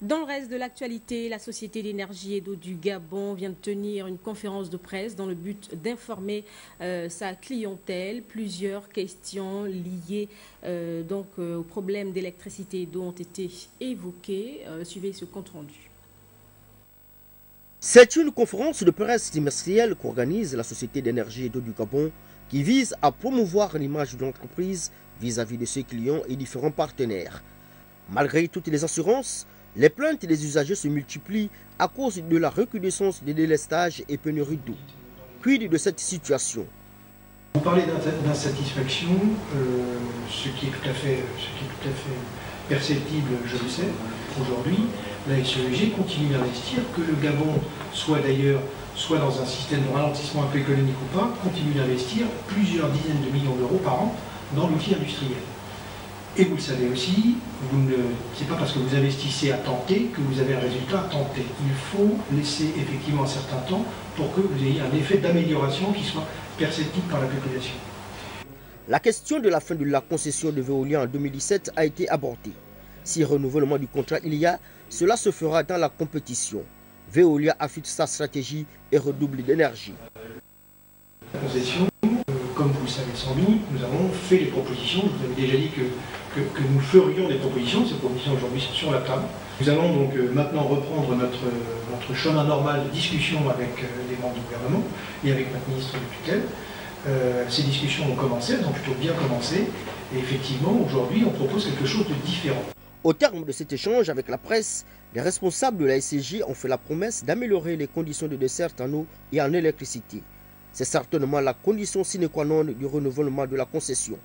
Dans le reste de l'actualité, la Société d'énergie et d'eau du Gabon vient de tenir une conférence de presse dans le but d'informer sa clientèle. Plusieurs questions liées aux problèmes d'électricité et d'eau ont été évoquées. Suivez ce compte rendu. C'est une conférence de presse trimestrielle qu'organise la Société d'énergie et d'eau du Gabon qui vise à promouvoir l'image de l'entreprise vis-à-vis de ses clients et différents partenaires. Malgré toutes les assurances, les plaintes des usagers se multiplient à cause de la recrudescence des délestages et pénuries d'eau. Quid de cette situation? Vous parlez d'insatisfaction, ce qui est tout à fait perceptible, je le sais. Aujourd'hui, la SEG continue d'investir, que le Gabon soit dans un système de ralentissement un peu économique ou pas, continue d'investir plusieurs dizaines de millions d'euros par an dans l'outil industriel. Et vous le savez aussi, ce n'est pas parce que vous investissez à tenter que vous avez un résultat à tenter. Il faut laisser effectivement un certain temps pour que vous ayez un effet d'amélioration qui soit perceptible par la population. La question de la fin de la concession de Veolia en 2017 a été abordée. Si renouvellement du contrat il y a, cela se fera dans la compétition. Veolia affûte sa stratégie et redouble d'énergie. La concession, comme vous le savez sans doute, nous avons fait des propositions. Je vous avais déjà dit que nous ferions des propositions. Ces propositions aujourd'hui sont sur la table. Nous allons donc maintenant reprendre notre chemin normal de discussion avec les membres du gouvernement et avec notre ministre de tutelle. Ces discussions ont commencé, elles ont plutôt bien commencé. Et effectivement, aujourd'hui, on propose quelque chose de différent. Au terme de cet échange avec la presse, les responsables de la SCJ ont fait la promesse d'améliorer les conditions de desserte en eau et en électricité. C'est certainement la condition sine qua non du renouvellement de la concession.